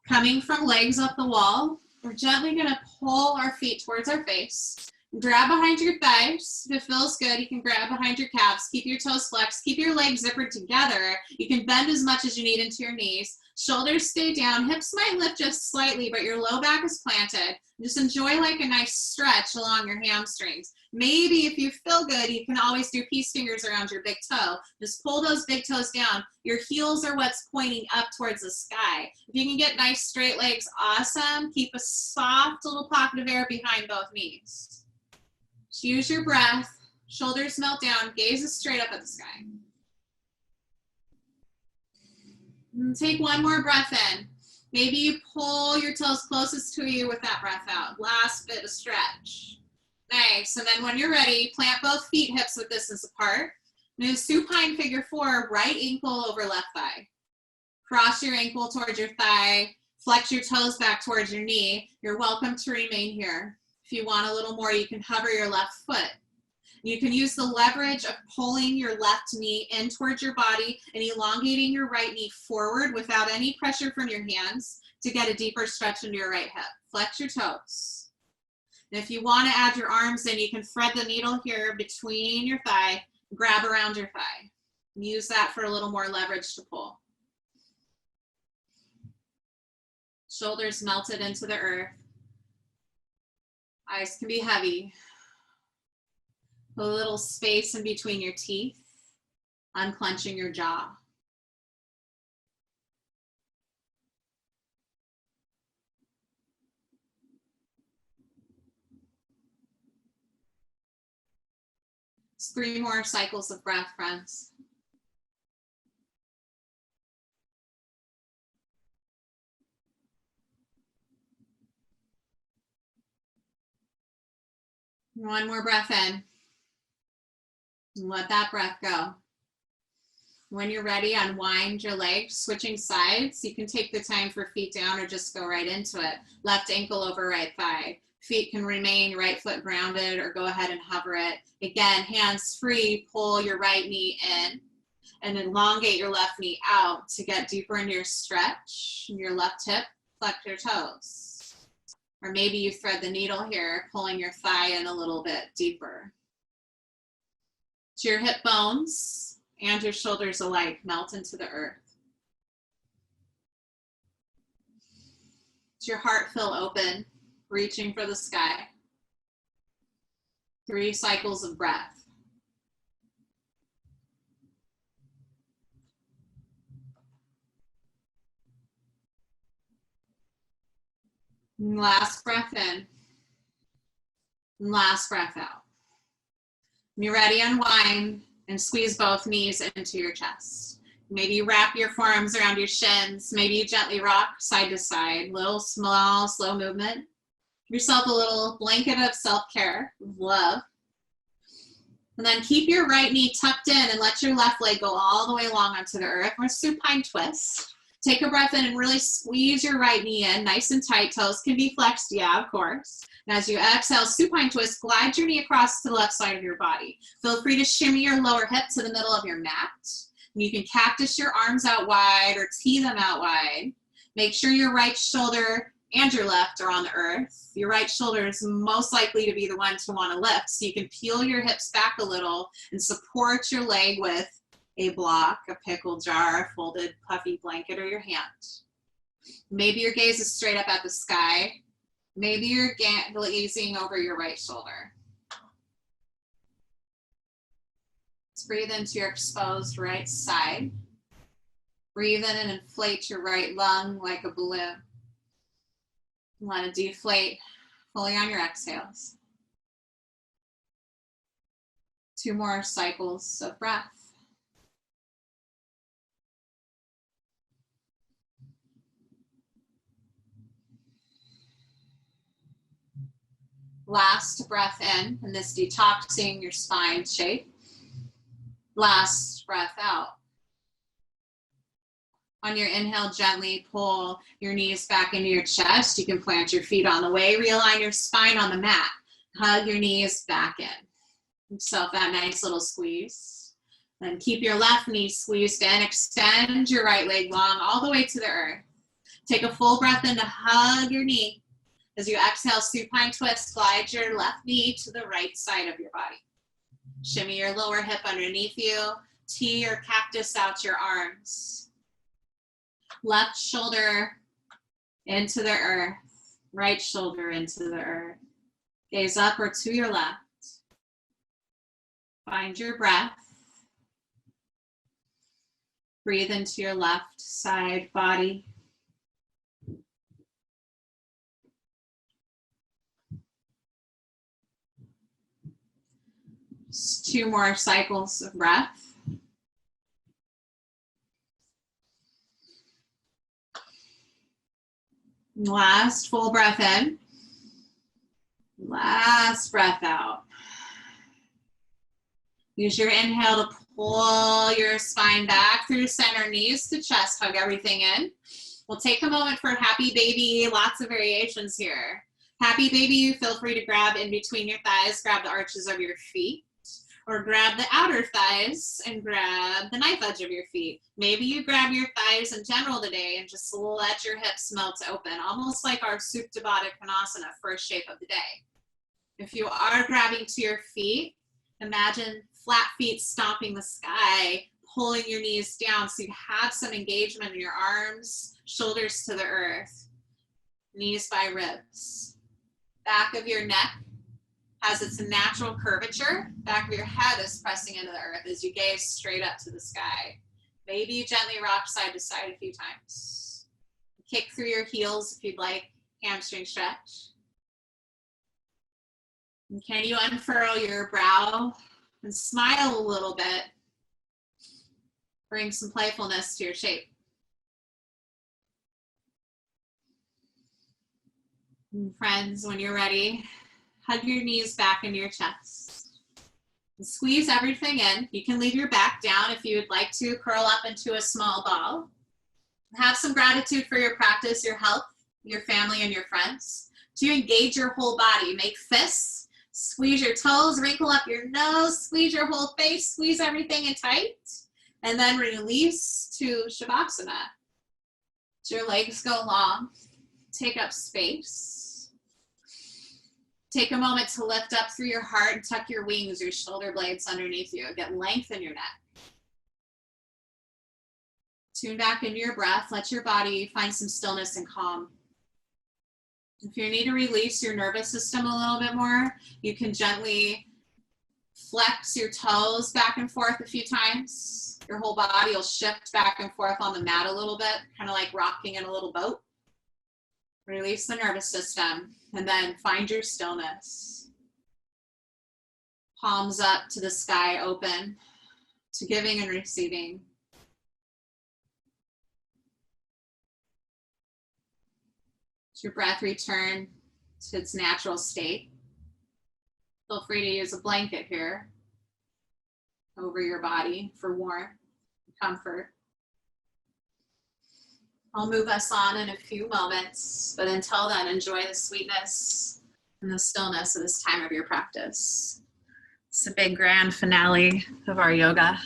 Coming from legs up the wall, we're gently gonna pull our feet towards our face. Grab behind your thighs. If it feels good, you can grab behind your calves. Keep your toes flexed. Keep your legs zippered together. You can bend as much as you need into your knees. Shoulders stay down. Hips might lift just slightly, but your low back is planted. Just enjoy like a nice stretch along your hamstrings. Maybe if you feel good, you can always do peace fingers around your big toe. Just pull those big toes down. Your heels are what's pointing up towards the sky. If you can get nice straight legs, awesome. Keep a soft little pocket of air behind both knees. Just use your breath. Shoulders melt down. Gaze straight up at the sky. And take one more breath in. Maybe you pull your toes closest to you with that breath out. Last bit of stretch. Nice. And then when you're ready, plant both feet hip width distance apart. Move supine figure 4, right ankle over left thigh. Cross your ankle towards your thigh. Flex your toes back towards your knee. You're welcome to remain here. If you want a little more, you can hover your left foot. You can use the leverage of pulling your left knee in towards your body and elongating your right knee forward without any pressure from your hands to get a deeper stretch into your right hip. Flex your toes. And if you want to add your arms in, you can thread the needle here between your thigh, grab around your thigh. Use that for a little more leverage to pull. Shoulders melted into the earth. Eyes can be heavy. A little space in between your teeth, unclenching your jaw. It's 3 more cycles of breath, friends. One more breath in. And let that breath go. When you're ready, unwind your legs, switching sides. You can take the time for feet down or just go right into it. Left ankle over right thigh. Feet can remain right foot grounded or go ahead and hover it. Again, hands free, pull your right knee in and elongate your left knee out to get deeper into your stretch. Your left hip, flex your toes. Or maybe you thread the needle here, pulling your thigh in a little bit deeper. To your hip bones and your shoulders alike melt into the earth. To your heart fill open, reaching for the sky. 3 cycles of breath. Last breath in. Last breath out. When you're ready, unwind and squeeze both knees into your chest. Maybe you wrap your forearms around your shins. Maybe you gently rock side to side. Little, small, slow movement. Give yourself a little blanket of self-care, love. And then keep your right knee tucked in and let your left leg go all the way long onto the earth. Or supine twist. Take a breath in and really squeeze your right knee in, nice and tight. Toes can be flexed, yeah, of course. And as you exhale, supine twist, glide your knee across to the left side of your body. Feel free to shimmy your lower hip to the middle of your mat. And you can cactus your arms out wide or tee them out wide. Make sure your right shoulder and your left are on the earth. Your right shoulder is most likely to be the one to want to lift, so you can peel your hips back a little and support your leg with a block, a pickle jar, a folded puffy blanket, or your hand. Maybe your gaze is straight up at the sky. Maybe you're gazing over your right shoulder. Let's breathe into your exposed right side. Breathe in and inflate your right lung like a balloon. Let it deflate fully on your exhales. 2 more cycles of breath. Last breath in this detoxing your spine shape. Last breath out. On your inhale, gently pull your knees back into your chest. You can plant your feet on the way. Realign your spine on the mat. Hug your knees back in. Give yourself that nice little squeeze. Then keep your left knee squeezed in. Extend your right leg long all the way to the earth. Take a full breath in to hug your knee. As you exhale, supine twist, glide your left knee to the right side of your body. Shimmy your lower hip underneath you. Tee or cactus out your arms. Left shoulder into the earth. Right shoulder into the earth. Gaze up or to your left. Find your breath. Breathe into your left side body. Just 2 more cycles of breath. Last full breath in. Last breath out. Use your inhale to pull your spine back through center, knees to chest, hug everything in. We'll take a moment for happy baby, lots of variations here. Happy baby, feel free to grab in between your thighs, grab the arches of your feet, or grab the outer thighs and grab the knife edge of your feet. Maybe you grab your thighs in general today and just let your hips melt open, almost like our Supta Baddha Konasana, first shape of the day. If you are grabbing to your feet, imagine flat feet stomping the sky, pulling your knees down so you have some engagement in your arms, shoulders to the earth, knees by ribs. Back of your neck has its natural curvature. Back of your head is pressing into the earth as you gaze straight up to the sky. Maybe you gently rock side to side a few times. Kick through your heels if you'd like, hamstring stretch. And can you unfurl your brow and smile a little bit? Bring some playfulness to your shape. And friends, when you're ready, hug your knees back into your chest. Squeeze everything in. You can leave your back down if you would like to curl up into a small ball. Have some gratitude for your practice, your health, your family, and your friends. To engage your whole body, make fists, squeeze your toes, wrinkle up your nose, squeeze your whole face, squeeze everything in tight, and then release to Shavasana. Let your legs go long, take up space. Take a moment to lift up through your heart and tuck your wings, your shoulder blades underneath you. Get length in your neck. Tune back into your breath. Let your body find some stillness and calm. If you need to release your nervous system a little bit more, you can gently flex your toes back and forth a few times. Your whole body will shift back and forth on the mat a little bit, kind of like rocking in a little boat. Release the nervous system and then find your stillness. Palms up to the sky, open to giving and receiving. Let your breath return to its natural state. Feel free to use a blanket here over your body for warmth and comfort. I'll move us on in a few moments, but until then, enjoy the sweetness and the stillness of this time of your practice. It's a big grand finale of our yoga.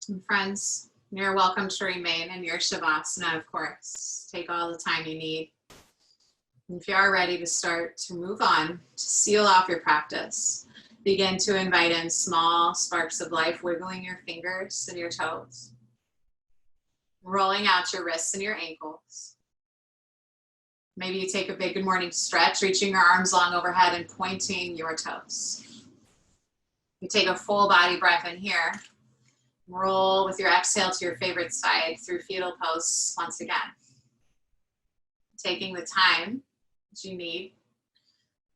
And friends, you're welcome to remain in your Shavasana, of course. Take all the time you need. And if you are ready to start to move on, to seal off your practice, begin to invite in small sparks of life, wiggling your fingers and your toes, rolling out your wrists and your ankles. Maybe you take a big good morning stretch, reaching your arms long overhead and pointing your toes. You take a full body breath in here. Roll with your exhale to your favorite side through fetal pose once again. Taking the time that you need.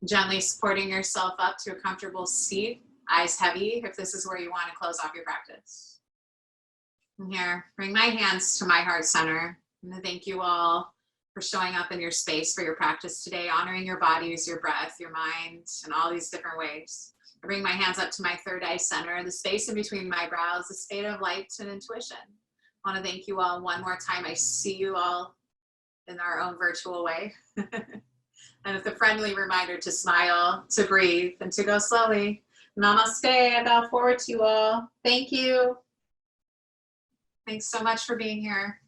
Gently supporting yourself up to a comfortable seat, eyes heavy if this is where you want to close off your practice. And here, bring my hands to my heart center. I'm going to thank you all for showing up in your space for your practice today, honoring your bodies, your breath, your mind, in all these different ways. I bring my hands up to my third eye center, the space in between my brows, the state of light and intuition. I want to thank you all one more time. I see you all in our own virtual way. And with a friendly reminder to smile, to breathe, and to go slowly. Namaste, I bow forward to you all. Thank you. Thanks so much for being here.